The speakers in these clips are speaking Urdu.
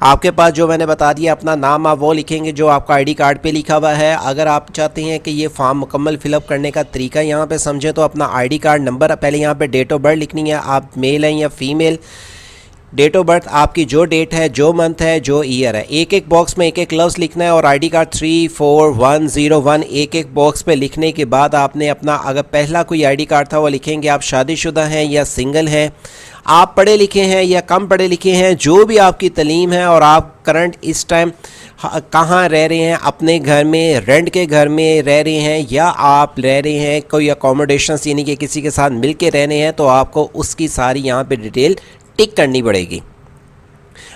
آپ کے پاس جو میں نے بتا دیا اپنا نام آپ وہ لکھیں گے جو آپ کا آئی ڈی کارڈ پہ لکھا ہوا ہے. اگر آپ چاہتے ہیں کہ یہ فارم مکمل فل اپ کرنے کا طریقہ یہاں پہ سمجھیں تو اپنا آئی ڈی کارڈ نمبر پہلے یہاں پہ ڈیٹ آف برتھ لکھنی ہے. آپ میل ہیں یا فیمیل, ڈیٹ آف برتھ آپ کی جو ڈیٹ ہے, جو منتھ ہے, جو ایئر ہے, ایک ایک باکس میں ایک ایک لفظ لکھنا ہے. اور آئی ڈی کارڈ 34101 ایک ایک باکس پہ لکھنے کے بعد آپ نے اپنا, اگر پہلا کوئی آئی ڈی کارڈ تھا وہ لکھیں گے آپ شادی شدہ ہیں یا سنگل ہیں, آپ پڑھے لکھے ہیں یا کم پڑھے لکھے ہیں, جو بھی آپ کی تعلیم ہے, اور آپ کرنٹ اس ٹائم کہاں رہ رہے ہیں, اپنے گھر میں, رینٹ کے گھر میں رہ رہے ہیں, یا آپ رہ رہے ہیں کوئی اکوموڈیشنس یعنی کہ کسی کے ساتھ مل کے رہنے ہیں, تو آپ کو اس کی ساری یہاں پہ ڈیٹیل ٹک کرنی پڑے گی.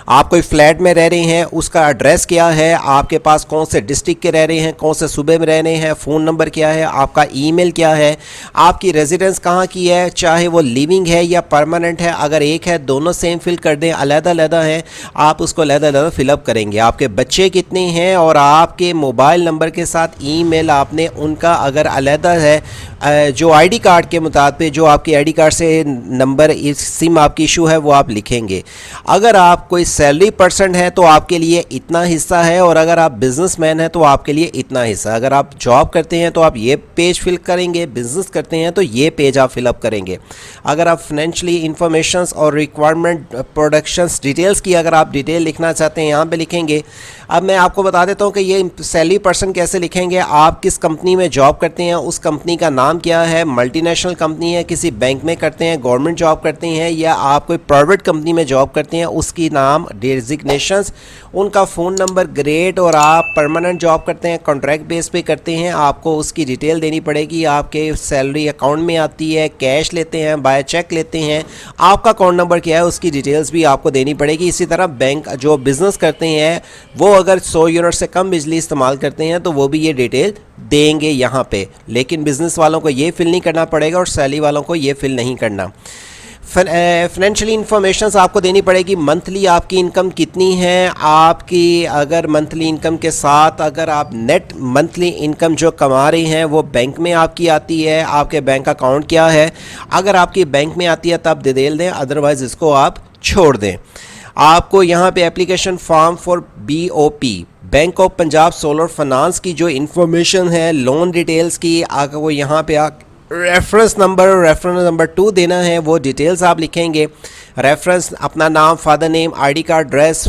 آپ کوئی فلیٹ میں رہ رہے ہیں, اس کا ایڈریس کیا ہے, آپ کے پاس کون سے ڈسٹرکٹ کے رہ رہے ہیں, کون سے صوبے میں رہ رہے ہیں, فون نمبر کیا ہے, آپ کا ای میل کیا ہے, آپ کی ریزیڈنس کہاں کی ہے, چاہے وہ لیونگ ہے یا پرماننٹ ہے. اگر ایک ہے دونوں سیم فل کر دیں, علیحدہ علیحدہ ہیں آپ اس کو علیحدہ علیحدہ فل اپ کریں گے. آپ کے بچے کتنے ہیں اور آپ کے موبائل نمبر کے ساتھ ای میل آپ نے ان کا اگر علیحدہ ہے, جو آئی ڈی کارڈ کے مطابق جو آپ کی آئی ڈی کارڈ سے نمبر سم آپ کی ایشو ہے وہ آپ لکھیں گے. اگر آپ کوئی سیلری پرسن ہے تو آپ کے لیے اتنا حصہ ہے, اور اگر آپ بزنس مین ہیں تو آپ کے لیے اتنا حصہ. اگر آپ جاب کرتے ہیں تو آپ یہ پیج فل کریں گے, بزنس کرتے ہیں تو یہ پیج آپ فل اپ کریں گے. اگر آپ فائنینشلی انفارمیشنس اور ریکوائرمنٹ پروڈکشنس ڈیٹیلز کی اگر آپ ڈیٹیل لکھنا چاہتے ہیں یہاں پہ لکھیں گے. اب میں آپ کو بتا دیتا ہوں کہ یہ سیلری پرسن کیسے لکھیں گے. آپ کس کمپنی میں جاب کرتے ہیں, اس کمپنی کا نام کیا ہے, ملٹی نیشنل کمپنی ہے, کسی بینک میں کرتے ہیں, گورنمنٹ جاب کرتے ہیں, یا آپ کوئی پرائیویٹ کمپنی میں جاب کرتے ہیں, اس کی نام, ڈیزگنیشنز, ان کا فون نمبر, گریڈ, اور آپ پرماننٹ جاب کرتے ہیں, کانٹریکٹ بیس پہ کرتے ہیں, آپ کو اس کی ڈیٹیل دینی پڑے گی. آپ کے سیلری اکاؤنٹ میں آتی ہے, کیش لیتے ہیں, بائی چیک لیتے ہیں, آپ کا اکاؤنٹ نمبر کیا ہے, اس کی ڈیٹیلز بھی آپ کو دینی پڑے گی. اسی طرح بینک جو بزنس کرتے ہیں وہ اگر 100 یونٹ سے کم بجلی استعمال کرتے ہیں تو وہ بھی یہ ڈیٹیل دیں گے یہاں پہ, لیکن بزنس والوں کو یہ فل نہیں کرنا پڑے گا اور سیلری والوں کو یہ فل نہیں کرنا. فائنینشلی انفارمیشنز آپ کو دینی پڑے گی. منتھلی آپ کی انکم کتنی ہے, آپ کی اگر منتھلی انکم کے ساتھ اگر آپ نیٹ منتھلی انکم جو کما رہے ہیں وہ بینک میں آپ کی آتی ہے, آپ کے بینک اکاؤنٹ کیا ہے. اگر آپ کی بینک میں آتی ہے تب ڈیٹیل دیں, ادروائز اس کو آپ چھوڑ دیں. آپ کو یہاں پہ application form for BOP, bank of Punjab solar finance کی جو انفارمیشن ہے لون ڈیٹیلز کی, اگر وہ یہاں پہ ریفرنس نمبر 2 دینا ہے, وہ ڈیٹیلز آپ لکھیں گے. ریفرنس اپنا نام, father name, I D card, address,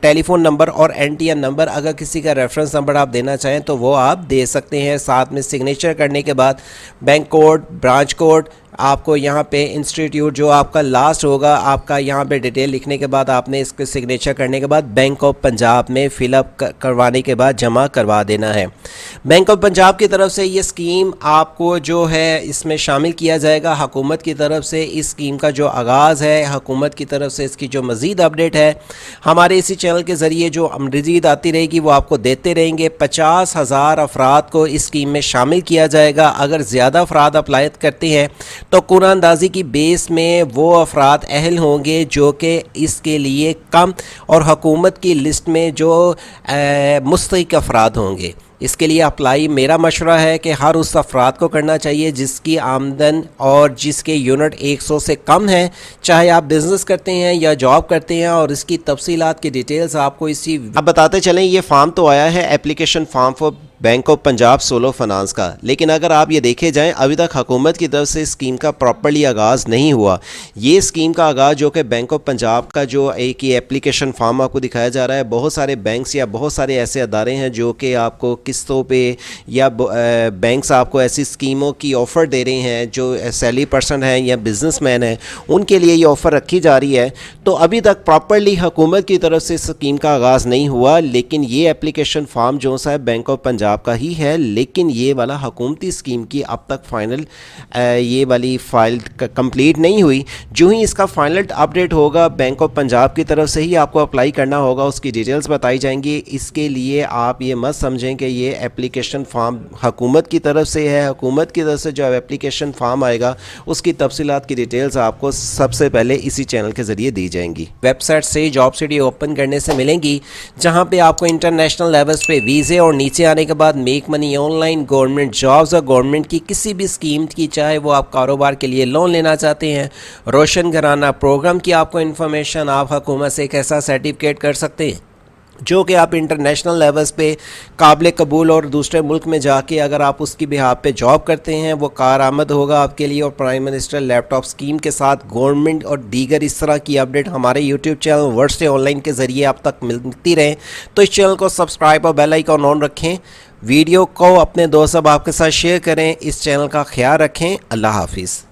telephone number اور NTN نمبر. اگر کسی کا ریفرنس نمبر آپ دینا چاہیں تو وہ آپ دے سکتے ہیں. ساتھ میں سگنیچر کرنے کے بعد بینک کوڈ, برانچ کوڈ, آپ کو یہاں پہ انسٹیٹیوٹ جو آپ کا لاسٹ ہوگا, آپ کا یہاں پہ ڈیٹیل لکھنے کے بعد آپ نے اس کے سگنیچر کرنے کے بعد بینک آف پنجاب میں فل اپ کروانے کے بعد جمع کروا دینا ہے. بینک آف پنجاب کی طرف سے یہ اسکیم آپ کو جو ہے اس میں شامل کیا جائے گا. حکومت کی طرف سے اس اسکیم کا جو آغاز ہے, حکومت کی طرف سے اس کی جو مزید اپڈیٹ ہے ہمارے اسی چینل کے ذریعے جو مزید آتی رہے گی وہ آپ کو دیتے رہیں گے. 50,000 افراد کو اس اسکیم میں شامل کیا جائے گا. اگر زیادہ افراد اپلائی کرتے ہیں تو قرآن اندازی کی بیس میں وہ افراد اہل ہوں گے جو کہ اس کے لیے کم اور حکومت کی لسٹ میں جو مستحق افراد ہوں گے. اس کے لیے اپلائی میرا مشورہ ہے کہ ہر اس افراد کو کرنا چاہیے جس کی آمدن اور جس کے یونٹ 100 سے کم ہیں, چاہے آپ بزنس کرتے ہیں یا جاب کرتے ہیں. اور اس کی تفصیلات کی ڈیٹیلز آپ کو اب بتاتے چلیں. یہ فارم تو آیا ہے application form for bank of Punjab solo finance کا, لیکن اگر آپ یہ دیکھے جائیں ابھی تک حکومت کی طرف سے اسکیم کا پراپرلی آغاز نہیں ہوا. یہ اسکیم کا آغاز جو کہ بینک آف پنجاب کا جو ایک یہ اپلیکیشن فارم آپ کو دکھایا جا رہا ہے, بہت سارے بینکس یا بہت سارے ایسے ادارے ہیں جو کہ آپ کو قسطوں پہ یا بینکس آپ کو ایسی اسکیموں کی آفر دے رہے ہیں جو سیلری پرسن ہیں یا بزنس مین ہیں, ان کے لیے یہ آفر رکھی جا رہی ہے. تو ابھی تک پراپرلی حکومت کی طرف سے اسکیم کا آغاز نہیں ہوا, لیکن یہ اپلیکیشن فارم جو سا ہے بینک آف پنجاب کا ہی ہے, لیکن یہ والا حکومتی اسکیم کی اب تک فائنل یہ والی فائل کمپلیٹ نہیں ہوئی. جو ہی اس کا فائنل اپڈیٹ ہوگا بینک آف پنجاب کی طرف سے ہی آپ کو اپلائی کرنا ہوگا, اس کی ڈیٹیلز بتائی جائیں گی. اس کے لیے آپ یہ مت سمجھیں کہ یہ اپلیکیشن فارم حکومت کی طرف سے ہے. حکومت کی طرف سے جو اپلیکیشن فارم آئے گا اس کی تفصیلات کی ڈیٹیلز آپ کو سب سے پہلے اسی چینل کے ذریعے دی جائیں گی. ویب سائٹ سے جاب سٹی اوپن کرنے سے ملیں گی, جہاں پہ آپ کو انٹرنیشنل لیولز پہ ویزے اور نیچے آنے کے بعد make money on line, government jobs اور گورنمنٹ کی کسی بھی اسکیم کی، چاہے وہ آپ کاروبار کے لیے لون لینا چاہتے ہیں، روشن گھرانہ پروگرام کی آپ کو انفارمیشن، آپ حکومت سے ایک ایسا سرٹیفکیٹ کر سکتے ہیں جو کہ آپ انٹرنیشنل لیولز پہ قابل قبول اور دوسرے ملک میں جا کے اگر آپ اس کی بہاف پہ جاب کرتے ہیں وہ کارآمد ہوگا آپ کے لیے. اور پرائم منسٹر لیپ ٹاپ اسکیم کے ساتھ گورنمنٹ اور دیگر اس طرح کی اپڈیٹ ہمارے یوٹیوب چینل ورڈ سے آن لائن کے ذریعے آپ تک ملتی رہیں. تو اس چینل کو سبسکرائب اور بیل آئیکن آن رکھیں، ویڈیو کو اپنے دوست اب آپ کے ساتھ شیئر کریں، اس چینل کا خیال رکھیں. اللہ حافظ.